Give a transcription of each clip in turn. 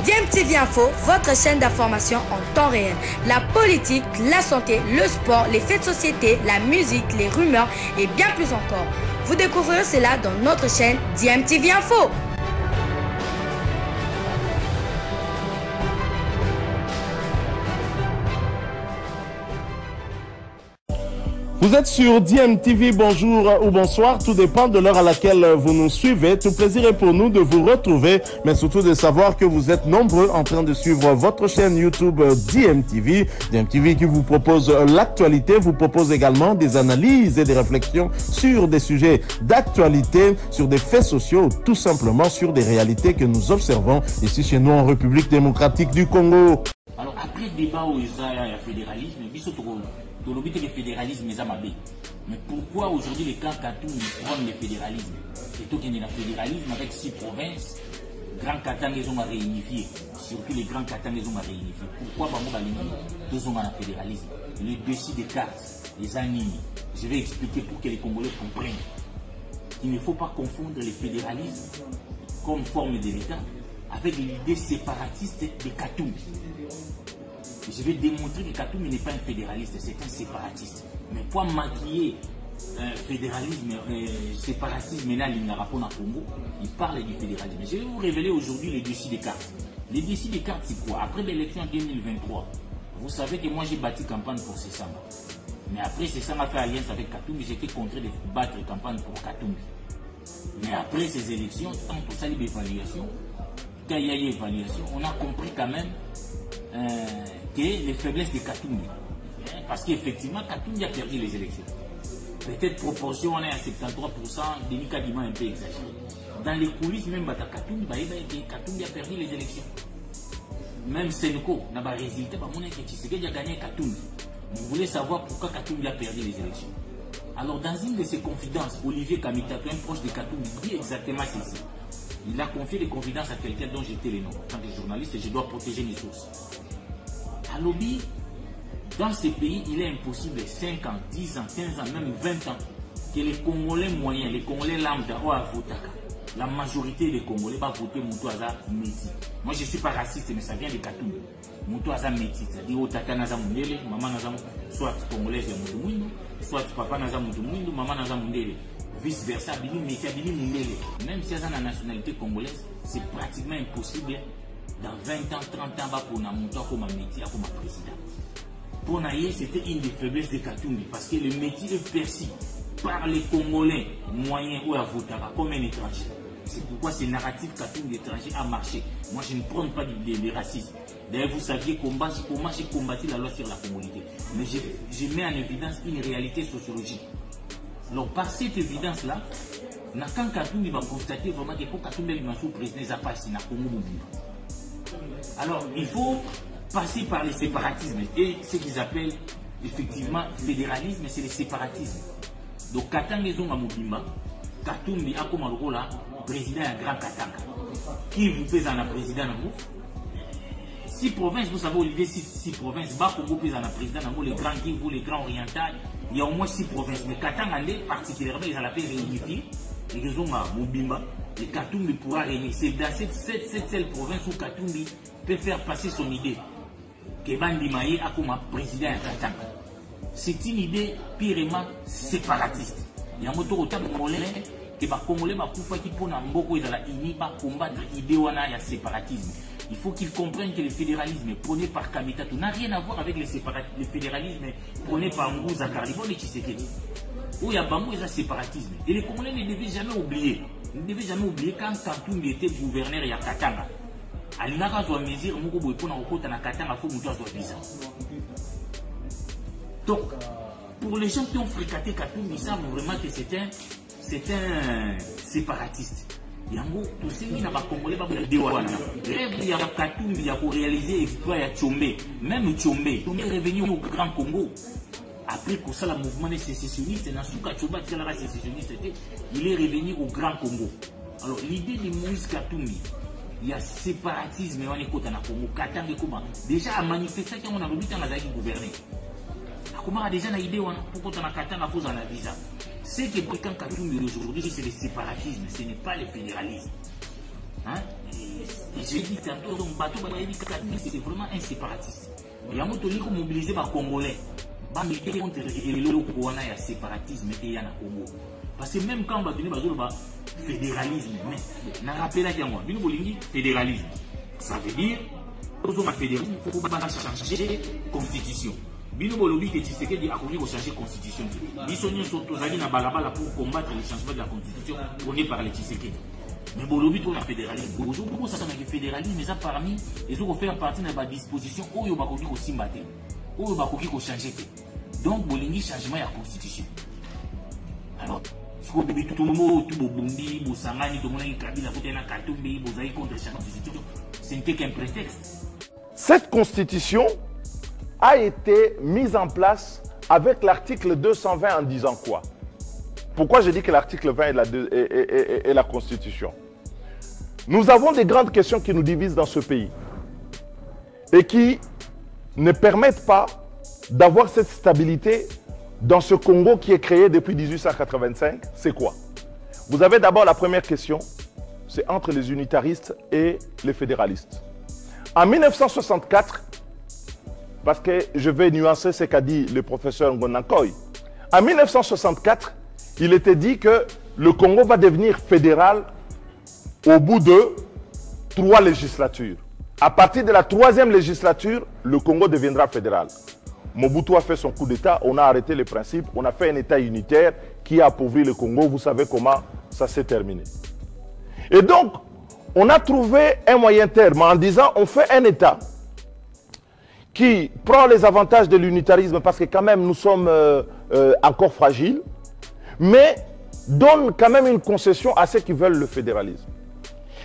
DMTV Info, votre chaîne d'information en temps réel. La politique, la santé, le sport, les faits de société, la musique, les rumeurs et bien plus encore. Vous découvrirez cela dans notre chaîne DMTV Info. Vous êtes sur DMTV, bonjour ou bonsoir, tout dépend de l'heure à laquelle vous nous suivez. Tout plaisir est pour nous de vous retrouver, mais surtout de savoir que vous êtes nombreux en train de suivre votre chaîne YouTube DMTV. DMTV qui vous propose l'actualité, vous propose également des analyses et des réflexions sur des sujets d'actualité, sur des faits sociaux, tout simplement sur des réalités que nous observons ici chez nous en République démocratique du Congo. Alors après le débat où il y a le fédéralisme, le fédéralisme est mabé. Mais pourquoi aujourd'hui les camps Katoum prennent le fédéralisme? C'est tout qu'il y a un fédéralisme avec 6 provinces. Grand Katang les ont réunifié. Surtout les grands Katang les ont réunifié. Pourquoi Bango Balini deux ont un fédéralisme? Le dossier des cartes, les animes. Je vais expliquer pour que les Congolais comprennent qu'il ne faut pas confondre le fédéralisme comme forme de l'État avec l'idée séparatiste de Katoum. Je vais démontrer que Katoum n'est pas un fédéraliste, c'est un séparatiste. Mais pour maquiller fédéralisme, séparatisme, là, il Congo, il parle du fédéralisme. Je vais vous révéler aujourd'hui les dossiers des cartes. Les dossiers des cartes, c'est quoi? Après l'élection 2023, vous savez que moi j'ai bâti campagne pour Sessamba. Mais après Sessamba a fait alliance avec Katoum, j'étais contraint de battre campagne pour Katoum. Mais après ces élections, tant pour ça, l'évaluation, quand il y a eu évaluation, on a compris quand même que les faiblesses de Katoum. Parce qu'effectivement, Katoum a perdu les élections. Peut-être proportion, on est à 73%, Denis Kadima un peu exagéré. Dans les coulisses, même Katoum a perdu les élections. Même Senko n'a pas résulté, Tshisekedi a gagné Katoum. Vous voulez savoir pourquoi Katoum a perdu les élections? Alors, dans une de ses confidences, Olivier Kamitato, un proche de Katoum, dit exactement ceci. Il a confié des confidences à quelqu'un dont j'étais le nom. En tant que journaliste, je dois protéger mes sources. À lobby, dans ces pays, il est impossible 5 ans, 10 ans, 15 ans, même 20 ans, que les Congolais moyens, les Congolais lambda, la majorité des Congolais va voter Moutouaza Métis. Moi, je ne suis pas raciste, mais ça vient de Katoum. Moutouaza Métis, c'est-à-dire Otaka Naza Mundele, maman Naza soit Congolaise ya Moutoumouindou, soit papa Naza Moutoumouindou, maman Naza Mundele. Vice versa, Bini Métis, Bini Mundele. Même si elle a la nationalité congolaise, c'est pratiquement impossible. Dans 20 ans, 30 ans, pour na monter comme un métier, comme un président. Pour Naye, c'était une des faiblesses de Katoumbi, parce que le métier est perçu par les Congolais moyens ou à Votara comme un étranger. C'est pourquoi ce narratif Katoumbi étranger a marché. Moi, je ne prends pas de racisme. D'ailleurs, vous saviez comment j'ai combattu la loi sur la congolité. Mais je mets en évidence une réalité sociologique. Alors, par cette évidence-là, quand Katoumbi va constater vraiment que pour Katoumbi est sous-président, il n'a pas si na Congo mobile. Alors, il faut passer par les séparatismes. Et ce qu'ils appellent effectivement fédéralisme, c'est le séparatisme. Donc, Katanga est un Mobimba. Katoumbi a comme rôle président à Grand Katanga. Qui vous pèse en président? 6 provinces, vous savez, Olivier, 6 provinces. Bakongo pèse en président, les grands Kivu, les grands orientaux. Il y a au moins 6 provinces. Mais Katanga, particulièrement, ils ont la paix réunifiée. Et ils ont un Mobimba. Et Katoumbi pourra régner. C'est dans cette seule province où Katoumbi peut faire passer son idée. Que Bandi Maye a comme président à Katanga. C'est une idée purement séparatiste. Il y a un moto au temps congolais que les Congolais qui pour Namboko ils ont combattre l'idée de séparatisme. Il faut qu'ils comprennent que le fédéralisme prôné par Kamitato n'a rien à voir avec le fédéralisme prôné par Ngouza Karibon et Tshisekedi. Où il y a Bambo et le séparatisme. Et les Congolais ne devaient jamais oublier. Vous ne devez jamais oublier quand Katoumbi était gouverneur à Katanga. Alinaka doit mesure Moko Boypona Okota na Katanga faut Moutoua soit visa. Donc, pour les gens qui ont fréquenté Katoumbi, ils savent vraiment que c'est un séparatiste. Yango, tout ce qui n'a pas congolais, pas de Dewana. Rêve, il y a Katoumbi, il y a pour réaliser exploit à Tchombe. Même Tchombe est revenu au Grand Congo. Après que ça, le mouvement sécessionniste, il est revenu au Grand Congo. Alors, l'idée de Moïse Katoumbi, il y a séparatisme, on est côté na Congo, Katanga comment déjà à manifester qu'on a voulu dans la gouverner. Comment a déjà une idée pourquoi on a Katanga pose un visa. C'est que quand Katoumbi aujourd'hui, c'est le séparatisme, ce n'est pas le fédéralisme. Hein? Et j'ai dit tantôt, donc bateau, c'est vraiment un séparatiste. Il y a un autre qui mobilisé par Congolais. Va militer contre le séparatisme et il y a Congo. Parce que même quand on va donner le fédéralisme, mais on a rappelé là qu'il y a moi, fédéralisme. Ça veut dire, il faut changer la constitution. Bino Bolobi que Tshisekedi a connu pour changer la constitution. Bisognes sont tous allés dans Balabala pour combattre le changement de la constitution prôné par les Tshisekedi. Mais Bolobi pour le fédéralisme. Beaucoup ça le fédéralisme, mais ça parmi ils ont fait partie de la disposition où il y a beaucoup de simbaté, où il y a beaucoup de changer. Donc Bolingi changement de la constitution. Alors, tout le monde, tout le monde, tout le monde, ce n'était qu'un prétexte. Cette constitution a été mise en place avec l'article 220 en disant quoi? Pourquoi je dis que l'article 20 est la constitution? Nous avons des grandes questions qui nous divisent dans ce pays et qui ne permettent pas d'avoir cette stabilité dans ce Congo qui est créé depuis 1885. C'est quoi? Vous avez d'abord la première question, c'est entre les unitaristes et les fédéralistes. En 1964, parce que je vais nuancer ce qu'a dit le professeur Ngonankoy, en 1964, il était dit que le Congo va devenir fédéral au bout de 3 législatures. À partir de la 3e législature, le Congo deviendra fédéral. Mobutu a fait son coup d'État, on a arrêté les principes, on a fait un État unitaire qui a appauvri le Congo. Vous savez comment ça s'est terminé. Et donc, on a trouvé un moyen terme en disant on fait un État qui prend les avantages de l'unitarisme parce que quand même nous sommes encore fragiles, mais donne quand même une concession à ceux qui veulent le fédéralisme.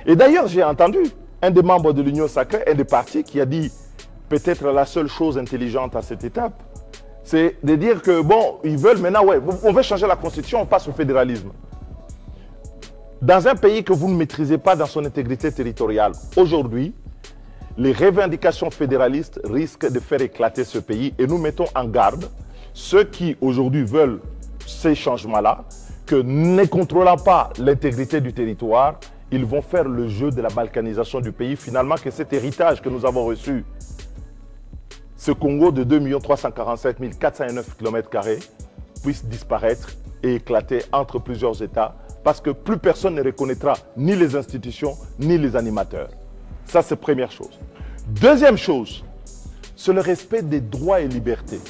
Et d'ailleurs, j'ai entendu un des membres de l'Union sacrée, un des partis qui a dit peut-être la seule chose intelligente à cette étape, c'est de dire que bon, ils veulent maintenant, ouais, on veut changer la constitution, on passe au fédéralisme. Dans un pays que vous ne maîtrisez pas dans son intégrité territoriale, aujourd'hui, les revendications fédéralistes risquent de faire éclater ce pays et nous mettons en garde ceux qui aujourd'hui veulent ces changements-là, que ne contrôlant pas l'intégrité du territoire, ils vont faire le jeu de la balkanisation du pays. Finalement, que cet héritage que nous avons reçu, ce Congo de 2 345 409 km², puisse disparaître et éclater entre plusieurs États parce que plus personne ne reconnaîtra ni les institutions ni les animateurs. Ça, c'est première chose. Deuxième chose, c'est le respect des droits et libertés.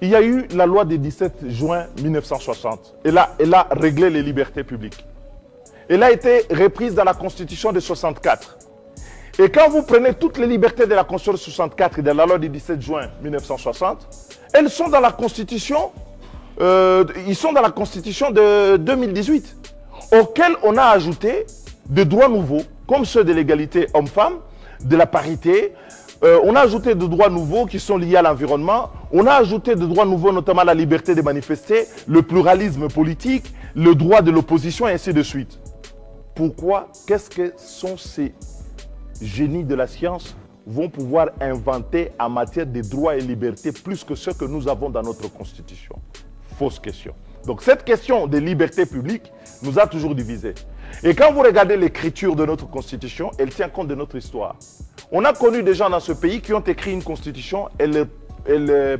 Il y a eu la loi du 17 juin 1960. Elle a réglé les libertés publiques. Elle a été reprise dans la Constitution de 64. Et quand vous prenez toutes les libertés de la Constitution de 64 et de la loi du 17 juin 1960, elles sont dans la Constitution, ils sont dans la Constitution de 2018, auquel on a ajouté des droits nouveaux, comme ceux de l'égalité homme-femme, de la parité. On a ajouté des droits nouveaux qui sont liés à l'environnement. On a ajouté des droits nouveaux, notamment la liberté de manifester, le pluralisme politique, le droit de l'opposition, et ainsi de suite. Pourquoi? Qu'est-ce que sont ces génies de la science vont pouvoir inventer en matière de droits et libertés plus que ce que nous avons dans notre Constitution? Fausse question. Donc cette question des libertés publiques nous a toujours divisés. Et quand vous regardez l'écriture de notre Constitution, elle tient compte de notre histoire. On a connu des gens dans ce pays qui ont écrit une Constitution, elle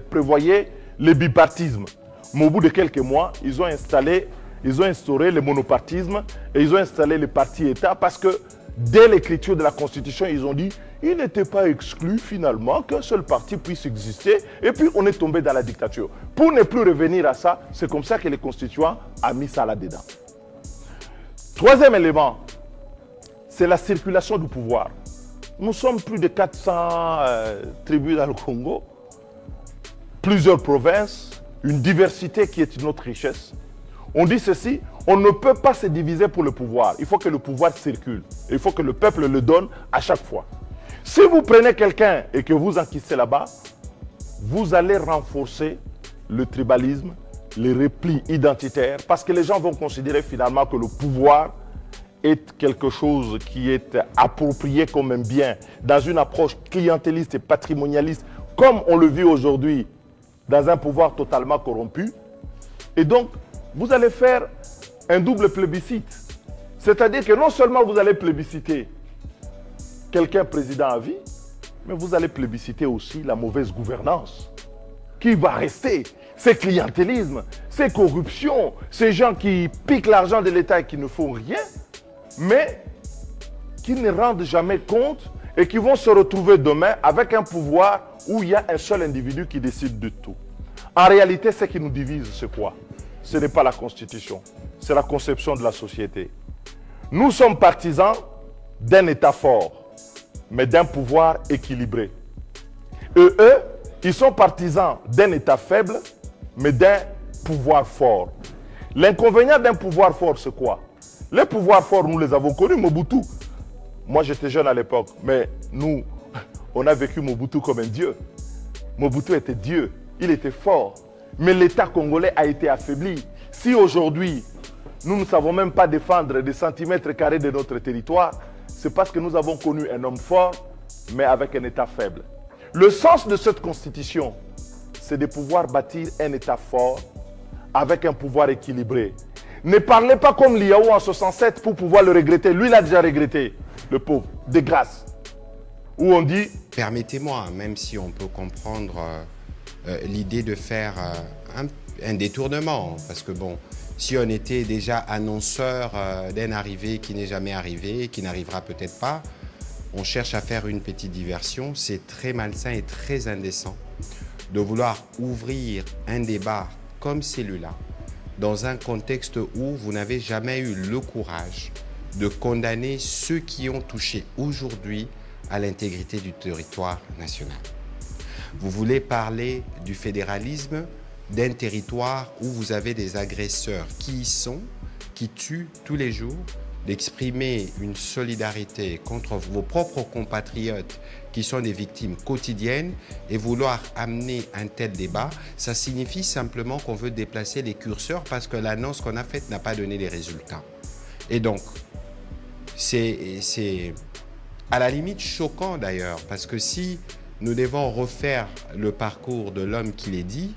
prévoyait le bipartisme. Mais au bout de quelques mois, ils ont instauré le monopartisme et ils ont installé les partis-États parce que dès l'écriture de la Constitution, ils ont dit il n'était pas exclu finalement qu'un seul parti puisse exister et puis on est tombé dans la dictature. Pour ne plus revenir à ça, c'est comme ça que les constituants ont mis ça là-dedans. Troisième élément, c'est la circulation du pouvoir. Nous sommes plus de 400 tribus dans le Congo, plusieurs provinces, une diversité qui est notre richesse. On dit ceci, on ne peut pas se diviser pour le pouvoir. Il faut que le pouvoir circule. Il faut que le peuple le donne à chaque fois. Si vous prenez quelqu'un et que vous enquistez là-bas, vous allez renforcer le tribalisme, les replis identitaires, parce que les gens vont considérer finalement que le pouvoir est quelque chose qui est approprié comme un bien dans une approche clientéliste et patrimonialiste, comme on le vit aujourd'hui dans un pouvoir totalement corrompu. Et donc, vous allez faire un double plébiscite. C'est-à-dire que non seulement vous allez plébisciter quelqu'un président à vie, mais vous allez plébisciter aussi la mauvaise gouvernance. Qui va rester? Ces clientélismes, ces corruptions, ces gens qui piquent l'argent de l'État et qui ne font rien, mais qui ne rendent jamais compte et qui vont se retrouver demain avec un pouvoir où il y a un seul individu qui décide de tout. En réalité, ce qui nous divise, c'est quoi? Ce n'est pas la Constitution, c'est la conception de la société. Nous sommes partisans d'un État fort, mais d'un pouvoir équilibré. Et eux, ils sont partisans d'un État faible, mais d'un pouvoir fort. L'inconvénient d'un pouvoir fort, c'est quoi? Les pouvoirs forts, nous les avons connus, Mobutu. Moi, j'étais jeune à l'époque, mais nous, on a vécu Mobutu comme un dieu. Mobutu était Dieu, il était fort. Mais l'État congolais a été affaibli. Si aujourd'hui, nous ne savons même pas défendre des centimètres carrés de notre territoire, c'est parce que nous avons connu un homme fort, mais avec un État faible. Le sens de cette constitution, c'est de pouvoir bâtir un État fort avec un pouvoir équilibré. Ne parlez pas comme Liao en 67 pour pouvoir le regretter. Lui, il a déjà regretté, le pauvre, de grâce. Où on dit... Permettez-moi, même si on peut comprendre l'idée de faire un détournement, parce que bon, si on était déjà annonceur d'une arrivée qui n'est jamais arrivée, qui n'arrivera peut-être pas, on cherche à faire une petite diversion. C'est très malsain et très indécent de vouloir ouvrir un débat comme celui-là dans un contexte où vous n'avez jamais eu le courage de condamner ceux qui ont touché aujourd'hui à l'intégrité du territoire national. Vous voulez parler du fédéralisme d'un territoire où vous avez des agresseurs qui y sont, qui tuent tous les jours, d'exprimer une solidarité contre vos propres compatriotes qui sont des victimes quotidiennes et vouloir amener un tel débat, ça signifie simplement qu'on veut déplacer les curseurs parce que l'annonce qu'on a faite n'a pas donné les résultats. Et donc, c'est à la limite choquant d'ailleurs, parce que si nous devons refaire le parcours de l'homme qui l'est dit,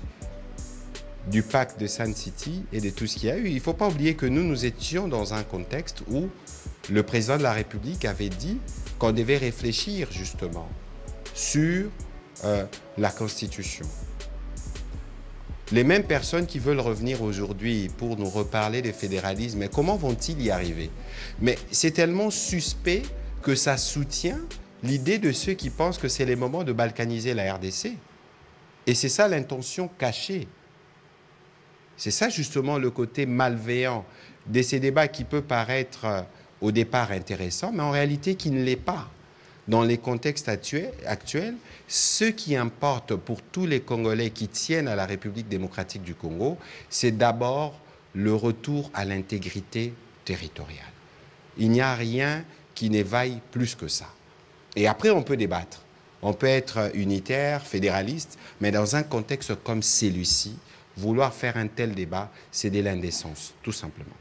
du pacte de Sun City et de tout ce qu'il y a eu. Il ne faut pas oublier que nous étions dans un contexte où le président de la République avait dit qu'on devait réfléchir justement sur la Constitution. Les mêmes personnes qui veulent revenir aujourd'hui pour nous reparler de fédéralisme, mais comment vont-ils y arriver? Mais c'est tellement suspect que ça soutient l'idée de ceux qui pensent que c'est le moment de balkaniser la RDC. Et c'est ça l'intention cachée. C'est ça justement le côté malveillant de ces débats qui peut paraître au départ intéressant, mais en réalité qui ne l'est pas. Dans les contextes actuels, ce qui importe pour tous les Congolais qui tiennent à la République démocratique du Congo, c'est d'abord le retour à l'intégrité territoriale. Il n'y a rien qui n'éveille plus que ça. Et après, on peut débattre. On peut être unitaire, fédéraliste, mais dans un contexte comme celui-ci, vouloir faire un tel débat, c'est de l'indécence, tout simplement.